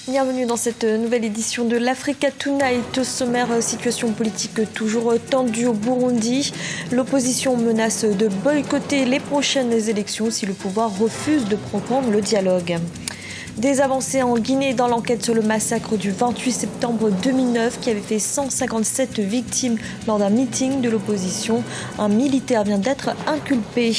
Bienvenue dans cette nouvelle édition de l'Africa Tonight. Au sommaire, situation politique toujours tendue au Burundi. L'opposition menace de boycotter les prochaines élections si le pouvoir refuse de reprendre le dialogue. Des avancées en Guinée dans l'enquête sur le massacre du 28 septembre 2009 qui avait fait 157 victimes lors d'un meeting de l'opposition. Un militaire vient d'être inculpé.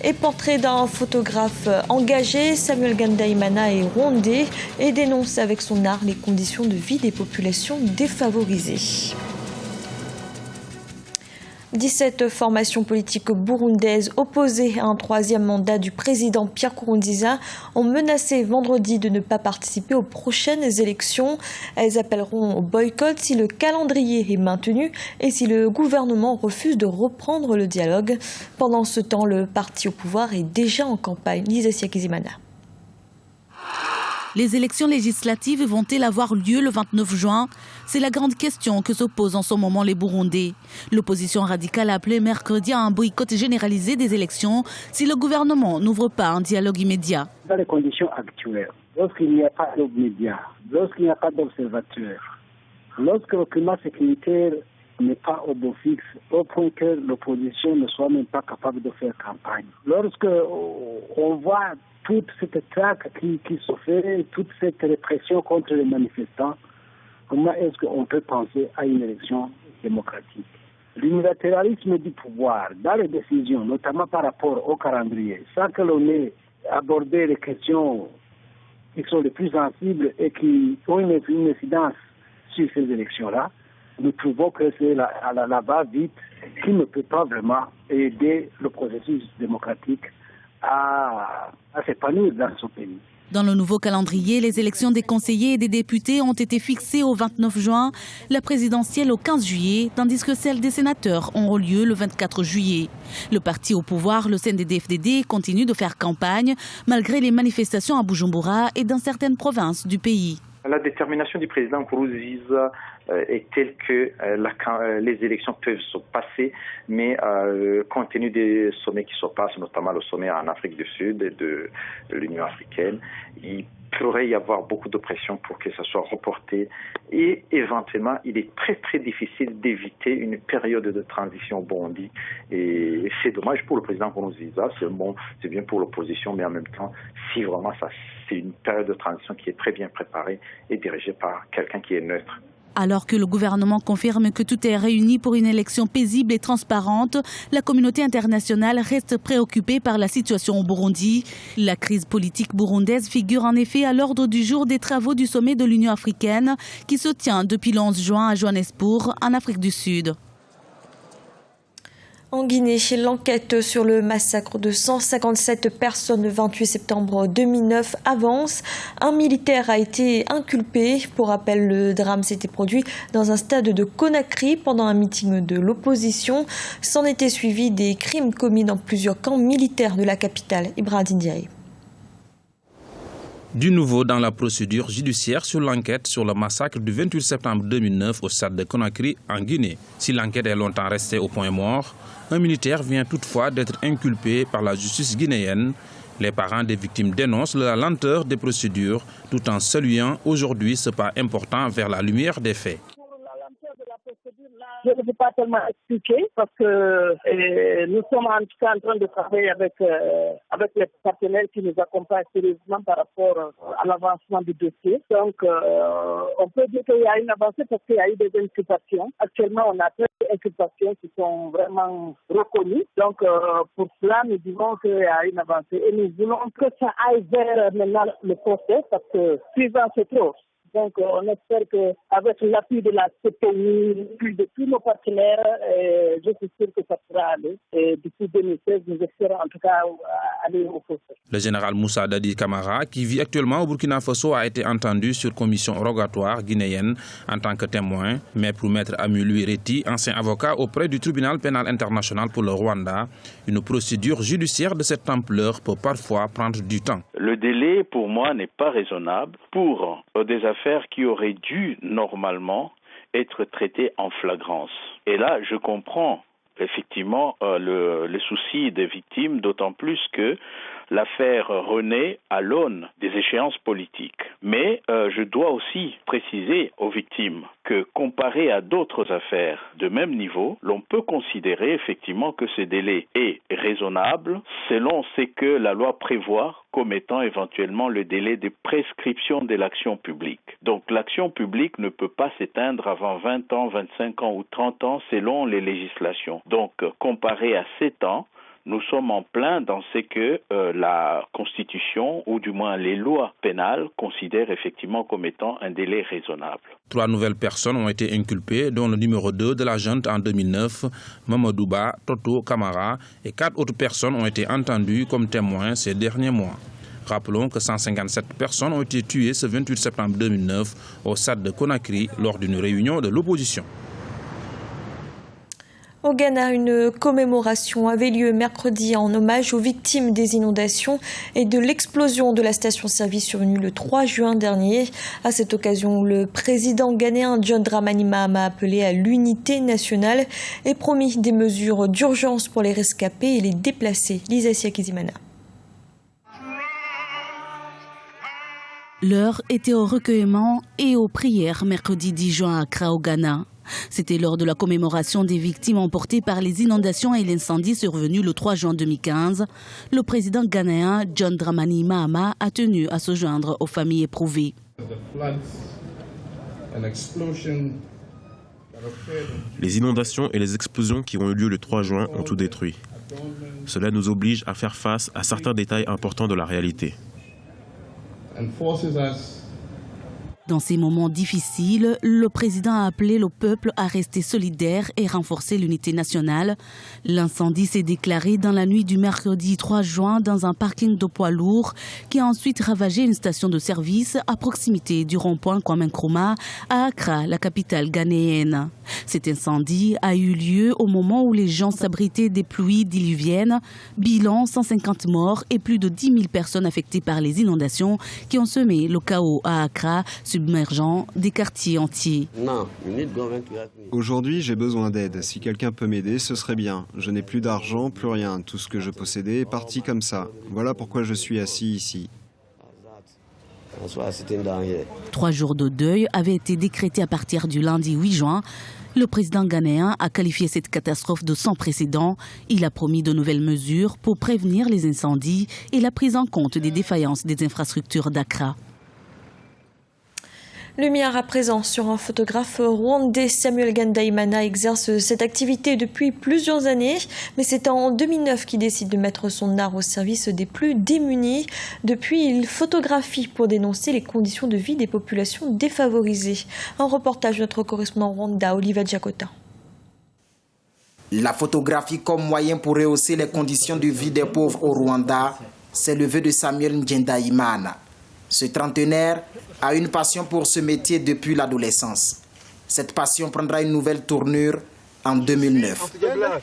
Et portrait d'un photographe engagé, Samuel Gandaimana est rwandais et dénonce avec son art les conditions de vie des populations défavorisées. 17 formations politiques burundaises opposées à un troisième mandat du président Pierre Nkurunziza ont menacé vendredi de ne pas participer aux prochaines élections. Elles appelleront au boycott si le calendrier est maintenu et si le gouvernement refuse de reprendre le dialogue. Pendant ce temps, le parti au pouvoir est déjà en campagne. Lisa Siakizimana. Les élections législatives vont-elles avoir lieu le 29 juin? C'est la grande question que se posent en ce moment les Burundais. L'opposition radicale a appelé mercredi à un boycott généralisé des élections si le gouvernement n'ouvre pas un dialogue immédiat. Dans les conditions actuelles, lorsqu'il n'y a pas de médias, lorsqu'il n'y a pas d'observateurs, lorsque le climat sécuritaire n'est pas au beau fixe, au point que l'opposition ne soit même pas capable de faire campagne, lorsque on voit toute cette traque qui se fait, toute cette répression contre les manifestants, comment est-ce qu'on peut penser à une élection démocratique? L'unilatéralisme du pouvoir dans les décisions, notamment par rapport au calendrier, sans que l'on ait abordé les questions qui sont les plus sensibles et qui ont une incidence sur ces élections-là, nous trouvons que c'est la va-vite qui ne peut pas vraiment aider le processus démocratique à s'épanouir dans ce pays. Dans le nouveau calendrier, les élections des conseillers et des députés ont été fixées au 29 juin, la présidentielle au 15 juillet, tandis que celles des sénateurs auront lieu le 24 juillet. Le parti au pouvoir, le CNDD-FDD, continue de faire campagne malgré les manifestations à Bujumbura et dans certaines provinces du pays. La détermination du président Nkurunziza est telle que les élections peuvent se passer, mais compte tenu des sommets qui se passent, notamment le sommet en Afrique du Sud et de l'Union africaine, il pourrait y avoir beaucoup de pression pour que ça soit reporté et éventuellement il est très très difficile d'éviter une période de transition au Burundi et c'est dommage pour le président Nkurunziza, c'est bien pour l'opposition, mais en même temps si vraiment c'est une période de transition qui est très bien préparée et dirigée par quelqu'un qui est neutre. Alors que le gouvernement confirme que tout est réuni pour une élection paisible et transparente, la communauté internationale reste préoccupée par la situation au Burundi. La crise politique burundaise figure en effet à l'ordre du jour des travaux du sommet de l'Union africaine qui se tient depuis le 11 juin à Johannesburg, en Afrique du Sud. En Guinée, l'enquête sur le massacre de 157 personnes le 28 septembre 2009 avance. Un militaire a été inculpé. Pour rappel, le drame s'était produit dans un stade de Conakry pendant un meeting de l'opposition. S'en étaient suivis des crimes commis dans plusieurs camps militaires de la capitale, Ibrahim Ndiaye. Du nouveau dans la procédure judiciaire sur l'enquête sur le massacre du 28 septembre 2009 au stade de Conakry en Guinée. Si l'enquête est longtemps restée au point mort, un militaire vient toutefois d'être inculpé par la justice guinéenne. Les parents des victimes dénoncent la lenteur des procédures tout en saluant aujourd'hui ce pas important vers la lumière des faits. Je ne peux pas tellement expliquer parce que nous sommes en tout cas en train de travailler avec les partenaires qui nous accompagnent sérieusement par rapport à l'avancement du dossier. Donc, on peut dire qu'il y a une avancée parce qu'il y a eu des inculpations. Actuellement, on a 13 inculpations qui sont vraiment reconnues. Donc, pour cela, nous disons qu'il y a une avancée et nous voulons que ça aille vers maintenant le procès parce que suivant c'est trop. Donc, on espère qu'avec l'appui de la CPI, puis de tous nos partenaires, je suis sûr que ça pourra aller. Et d'ici 2016, nous espérons en tout cas aller au procès. Le général Moussa Dadi Camara, qui vit actuellement au Burkina Faso, a été entendu sur commission rogatoire guinéenne en tant que témoin. Mais pour maître Amulu Reti, ancien avocat auprès du tribunal pénal international pour le Rwanda, une procédure judiciaire de cette ampleur peut parfois prendre du temps. Le délai, pour moi, n'est pas raisonnable pour des affaires qui auraient dû normalement être traitées en flagrance. Et là, je comprends effectivement le souci des victimes, d'autant plus que l'affaire renaît à l'aune des échéances politiques. Mais je dois aussi préciser aux victimes que comparé à d'autres affaires de même niveau, l'on peut considérer effectivement que ce délai est raisonnable selon ce que la loi prévoit comme étant éventuellement le délai de prescription de l'action publique. Donc l'action publique ne peut pas s'éteindre avant 20 ans, 25 ans ou 30 ans selon les législations. Donc comparé à 7 ans, nous sommes en plein dans ce que la Constitution, ou du moins les lois pénales, considèrent effectivement comme étant un délai raisonnable. 3 nouvelles personnes ont été inculpées, dont le numéro 2 de la junte en 2009, Mamadouba Toto Kamara, et 4 autres personnes ont été entendues comme témoins ces derniers mois. Rappelons que 157 personnes ont été tuées ce 28 septembre 2009 au stade de Conakry lors d'une réunion de l'opposition. Au Ghana, une commémoration avait lieu mercredi en hommage aux victimes des inondations et de l'explosion de la station-service survenue le 3 juin dernier. À cette occasion, le président ghanéen John Dramani Mahama a appelé à l'unité nationale et promis des mesures d'urgence pour les rescapés et les déplacés. Lisa Siakizimana. L'heure était au recueillement et aux prières mercredi 10 juin à Accra au Ghana. C'était lors de la commémoration des victimes emportées par les inondations et l'incendie survenu le 3 juin 2015. Le président ghanéen John Dramani Mahama a tenu à se joindre aux familles éprouvées. Les inondations et les explosions qui ont eu lieu le 3 juin ont tout détruit. Cela nous oblige à faire face à certains détails importants de la réalité. Dans ces moments difficiles, le président a appelé le peuple à rester solidaire et renforcer l'unité nationale. L'incendie s'est déclaré dans la nuit du mercredi 3 juin dans un parking de poids lourds qui a ensuite ravagé une station de service à proximité du rond-point Kwame Nkrumah à Accra, la capitale ghanéenne. Cet incendie a eu lieu au moment où les gens s'abritaient des pluies diluviennes. Bilan 150 morts et plus de 10 000 personnes affectées par les inondations qui ont semé le chaos à Accra, submergeant des quartiers entiers. Aujourd'hui, j'ai besoin d'aide. Si quelqu'un peut m'aider, ce serait bien. Je n'ai plus d'argent, plus rien. Tout ce que je possédais est parti comme ça. Voilà pourquoi je suis assis ici. 3 jours de deuil avaient été décrétés à partir du lundi 8 juin. Le président ghanéen a qualifié cette catastrophe de sans précédent. Il a promis de nouvelles mesures pour prévenir les incendies et la prise en compte des défaillances des infrastructures d'Accra. Lumière à présent sur un photographe rwandais. Samuel Ngendaimana exerce cette activité depuis plusieurs années, mais c'est en 2009 qu'il décide de mettre son art au service des plus démunis. Depuis, il photographie pour dénoncer les conditions de vie des populations défavorisées. Un reportage de notre correspondant Rwanda, Oliva Jakota. La photographie comme moyen pour rehausser les conditions de vie des pauvres au Rwanda, c'est le vœu de Samuel Ngendaimana. Ce trentenaire a une passion pour ce métier depuis l'adolescence. Cette passion prendra une nouvelle tournure en 2009.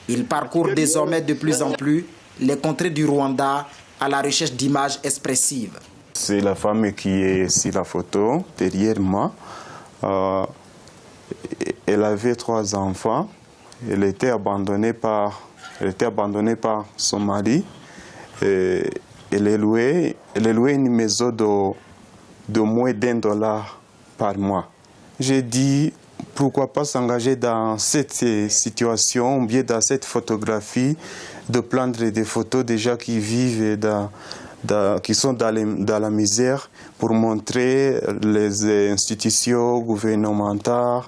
Il parcourt désormais de plus en plus les contrées du Rwanda à la recherche d'images expressives. C'est la femme qui est sur la photo derrière moi. Elle avait 3 enfants. Elle était abandonnée par son mari. Elle est louée une maison de moins d'$1 par mois. J'ai dit, pourquoi pas s'engager dans cette situation, ou bien dans cette photographie, de prendre des photos déjà qui vivent, qui sont dans la misère, pour montrer les institutions gouvernementales,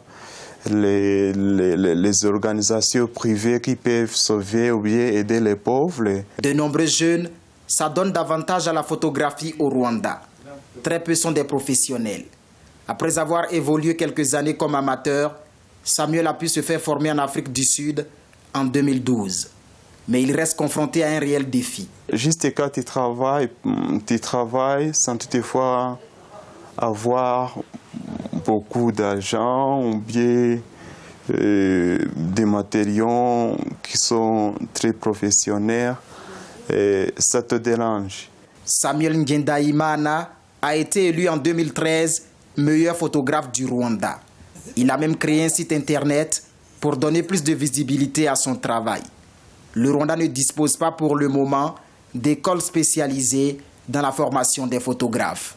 les organisations privées qui peuvent sauver ou bien aider les pauvres. De nombreux jeunes s'adonnent davantage à la photographie au Rwanda. Très peu sont des professionnels. Après avoir évolué quelques années comme amateur, Samuel a pu se faire former en Afrique du Sud en 2012. Mais il reste confronté à un réel défi. Juste quand tu travailles sans toutefois avoir beaucoup d'argent ou bien des matériaux qui sont très professionnels, ça te dérange. Samuel Ngendaimana a été élu en 2013 meilleur photographe du Rwanda. Il a même créé un site internet pour donner plus de visibilité à son travail. Le Rwanda ne dispose pas pour le moment d'écoles spécialisées dans la formation des photographes.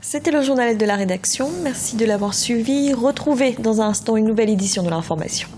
C'était le journal de la rédaction. Merci de l'avoir suivi. Retrouvez dans un instant une nouvelle édition de l'information.